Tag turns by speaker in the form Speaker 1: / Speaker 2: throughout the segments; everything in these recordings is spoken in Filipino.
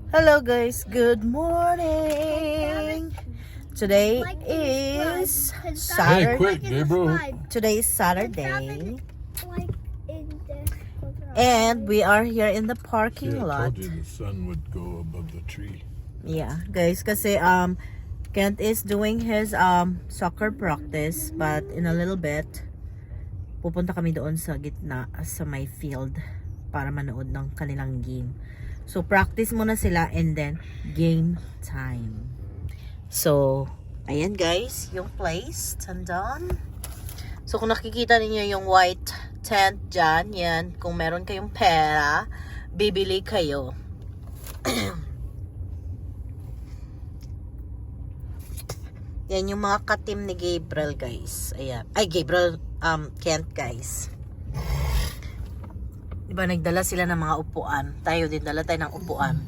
Speaker 1: Hello guys, good morning. Today is
Speaker 2: Hey,
Speaker 1: Saturday.
Speaker 2: quick, Gabriel.
Speaker 1: Today is Saturday. And we are here in the
Speaker 2: See,
Speaker 1: parking
Speaker 2: I
Speaker 1: lot.
Speaker 2: told you the sun would go above the tree.
Speaker 1: Yeah, guys, kasi Kent is doing his soccer practice, but in a little bit pupunta kami doon sa gitna sa may field para manood ng kanilang game. So practice muna sila and then game time. So ayan guys, yung place tandaan. So kung nakikita niyo yung white tent dyan, yan, kung meron kayong pera, bibili kayo. Yan yung mga katim ni Gabriel guys. Ayan. Ay, Gabriel, Kent guys. Diba nagdala sila ng mga upuan. Tayo din, dala tayo ng upuan.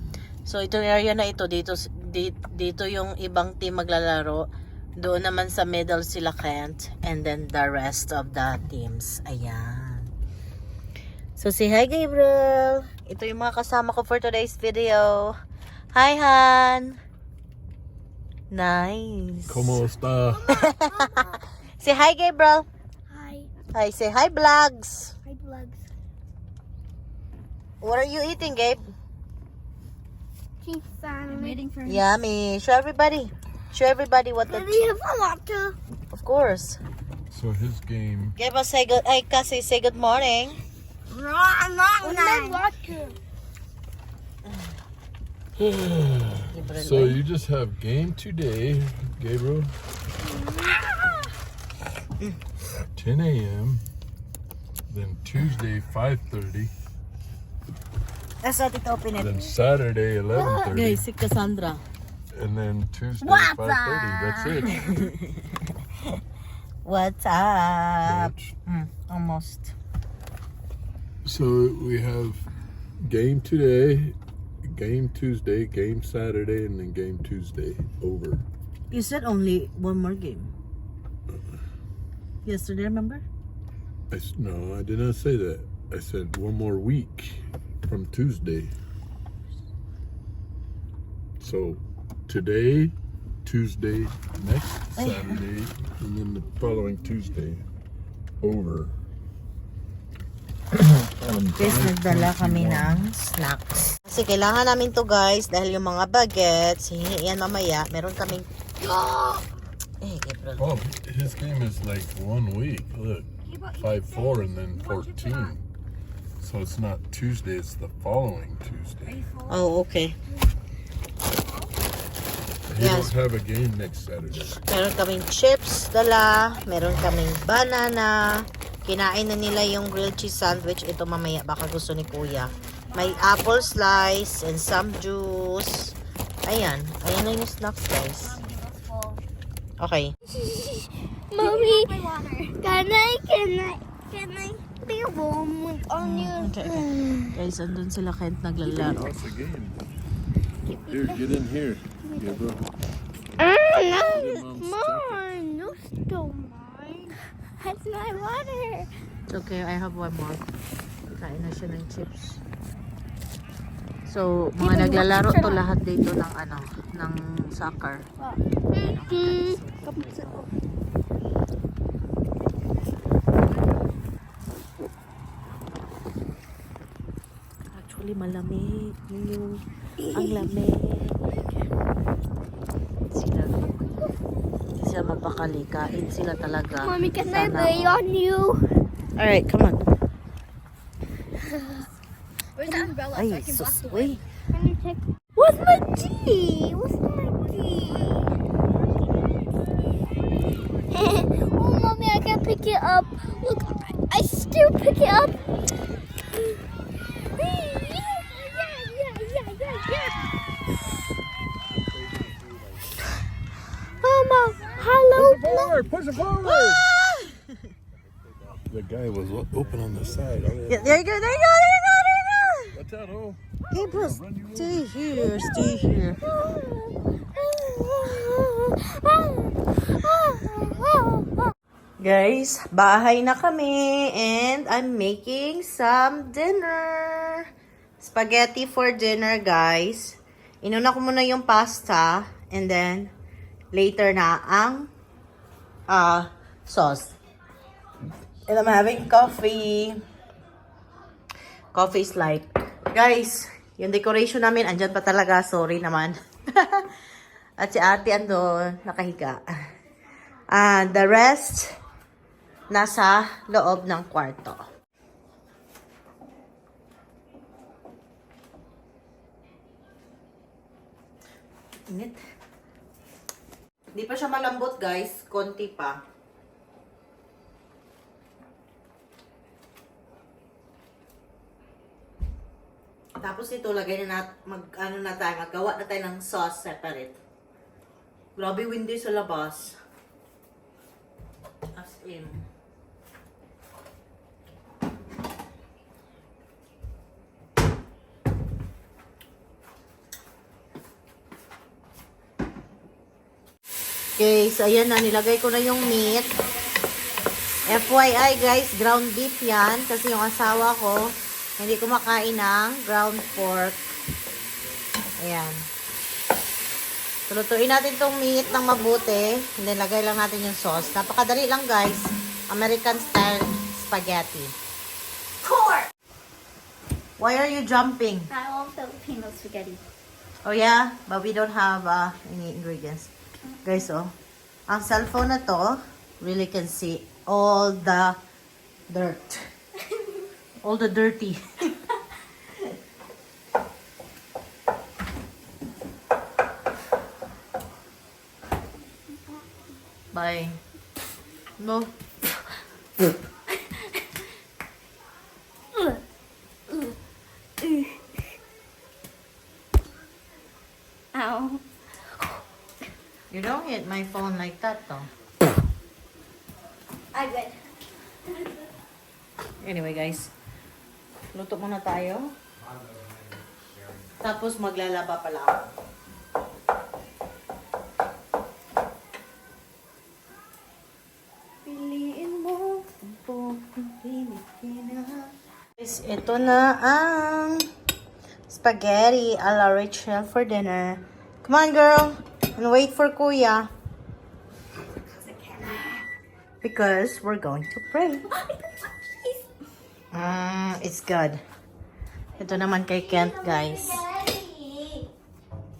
Speaker 1: So itong area na ito, dito yung ibang team maglalaro. Doon naman sa middle sila Kent. And then the rest of the teams. Ayan. So say hi Gabriel. Ito yung mga kasama ko for today's video. Hi Han. Nice.
Speaker 2: ¿Cómo está?
Speaker 1: Say hi Gabriel.
Speaker 3: Hi.
Speaker 1: Hi, say hi vlogs.
Speaker 3: Hi, vlogs.
Speaker 1: What are you eating, Gabe?
Speaker 3: Pizza. I'm waiting for
Speaker 1: Yummy. Show everybody. Show everybody what the...
Speaker 3: Do you have a water?
Speaker 1: Of course.
Speaker 2: So his game.
Speaker 1: Gabe, say good... Ay, kasi say good morning.
Speaker 3: No, I'm not. Where's my water?
Speaker 1: Gabriel,
Speaker 2: So you just have game today, Gabriel. 10 a.m. Then Tuesday 5:30.
Speaker 1: Let's not it open
Speaker 2: Then
Speaker 1: it.
Speaker 2: Saturday 11:30.
Speaker 1: Guys, si Cassandra.
Speaker 2: And then Tuesday
Speaker 3: What's
Speaker 2: 5:30. That's it.
Speaker 1: What's up?
Speaker 2: Bitch.
Speaker 1: Almost.
Speaker 2: So we have game today, game Tuesday, game Saturday, and then game Tuesday. Over.
Speaker 1: You said only one more game. Yesterday, remember?
Speaker 2: No, I did not say that. I said one more week from Tuesday. So today, Tuesday, next Saturday, and then the following Tuesday. Over.
Speaker 1: Guys, nagdala kami ng snacks. Kasi kailangan namin to guys dahil yung mga bagets, hihingi yan mamaya. Meron kaming... Eh, Gabriel.
Speaker 2: Oh, his game is like 1 week. Look, 5-4 and then 14. So it's not Tuesday; it's the following Tuesday.
Speaker 1: Oh, okay.
Speaker 2: He
Speaker 1: Yes.
Speaker 2: don't have a game next Saturday.
Speaker 1: Meron kaming chips dala, meron kaming banana. Kinain na nila yung grilled cheese sandwich. Ito mamaya, baka gusto ni Kuya. May apple slice and some juice. Ayan. Ayan na yung snacks, guys. Okay.
Speaker 3: Mommy, can I be a moment on you?
Speaker 1: Okay. Guys, andun sila Kent naglalaro.
Speaker 2: What's the game? Here, get in here. Gabriel.
Speaker 3: No,
Speaker 2: Mom's
Speaker 3: mine. No, still mine. That's my water.
Speaker 1: It's okay, I have one more. Kain na siya ng chips. So, mga naglalaro to lahat dito ng ng soccer. Actually, malamig. Yun ang lamig. Sila, hindi sila mapakali. Kain sila talaga.
Speaker 3: Mommy, can I
Speaker 1: Sana
Speaker 3: lay
Speaker 1: all.
Speaker 3: on you?
Speaker 1: Alright, come on.
Speaker 3: Where's the umbrella?
Speaker 1: Ay, sus. Uy.
Speaker 3: Can you check? What's my key? What's my key? Oh, mommy, I can't pick it up. Look, I still pick it up. Mama, hello.
Speaker 2: Push it forward! The guy was open on the side.
Speaker 1: Yeah, there you go, there you go, there you go, there you go.
Speaker 2: Watch out, oh!
Speaker 1: Gabriel, stay here, stay here. Guys, bahay na kami and I'm making some dinner. Spaghetti for dinner, guys. Inuna ko muna yung pasta and then later na ang sauce. And I'm having coffee. Coffee is like, guys, yung decoration namin, andyan pa talaga. Sorry naman. At si ate andun, nakahiga. The rest, nasa loob ng kwarto. Init. Hindi pa siya malambot, guys. Konti pa. Tapos ito, lagay na maggawa na tayo ng sauce separate. Grabe windy sa labas. As in. Okay, so ayan na, nilagay ko na yung meat. FYI guys, ground beef yan. Kasi yung asawa ko, hindi kumakain ng ground pork. Ayan. So, lutuin natin tong meat ng mabuti. And then, lagay lang natin yung sauce. Napakadali lang guys. American style spaghetti. Core! Why are you jumping?
Speaker 3: I want Filipino spaghetti.
Speaker 1: Oh yeah? But we don't have any ingredients. Guys, oh. Ang cellphone na to, really can see all the dirt. All the dirty. Bye. No.
Speaker 3: Ow.
Speaker 1: You don't hit my phone like that, though.
Speaker 3: I would.
Speaker 1: Anyway, guys. Luto muna tayo. Tapos maglalaba pala ako. Piliin mo ang buong Pilipinas. Guys, ito na ang spaghetti a la Rachel for dinner. Come on, girl. And wait for Kuya. Because we're going to pray. It's good. Ito naman kay Kent, guys.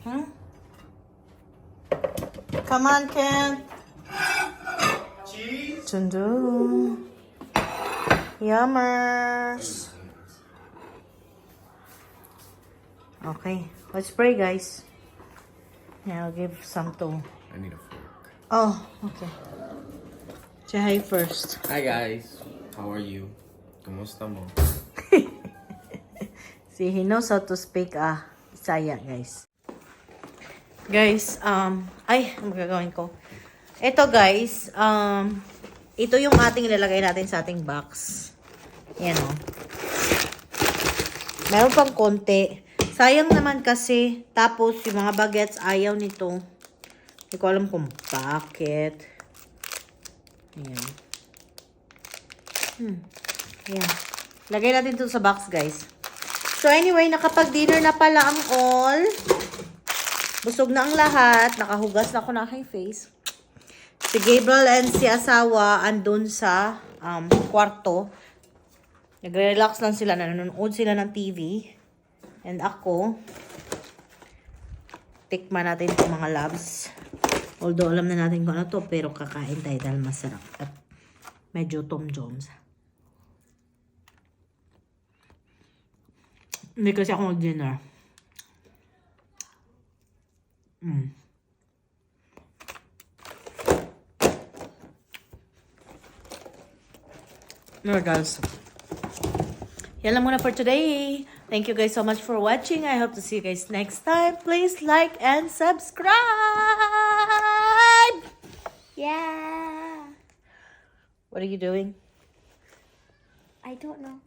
Speaker 1: Huh? Come on, Kent. Cheese. Tundu. Yummers. Okay, let's pray, guys. Yeah, I'll give some to.
Speaker 4: I need a fork.
Speaker 1: Oh, okay. Say hi first.
Speaker 4: Hi guys, how are you? Kumusta mo?
Speaker 1: See, he knows how to speak Bisaya, guys. Guys, ay, ang gagawin ko. Ito, guys, ito yung ating ilalagay natin sa ating box. Yan, oh. Meron pang konti. Sayang naman kasi, tapos yung mga bagets ayaw nito. Hindi ko alam kung bakit. Ayan. Ayan. Lagay natin ito sa box, guys. So, anyway, nakapag-dinner na pala ang all. Busog na ang lahat. Nakahugas na ako ng aking face. Si Gabriel and si asawa andun sa kwarto. Nagre-relax lang sila. Nanonood sila ng TV. And ako, tikman natin itong mga labs. Although, alam na natin kung ano to, pero kakain tayo dahil masarap. At medyo Tom Jones. Hindi kasi ako mag-dinner. No, guys. Yan lang muna for today. Thank you guys so much for watching. I hope to see you guys next time. Please like and subscribe.
Speaker 3: Yeah.
Speaker 1: What are you doing?
Speaker 3: I don't know.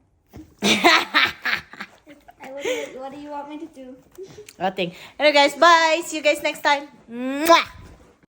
Speaker 3: What do you want me to do?
Speaker 1: Nothing. Anyway guys, bye. See you guys next time. Mwah!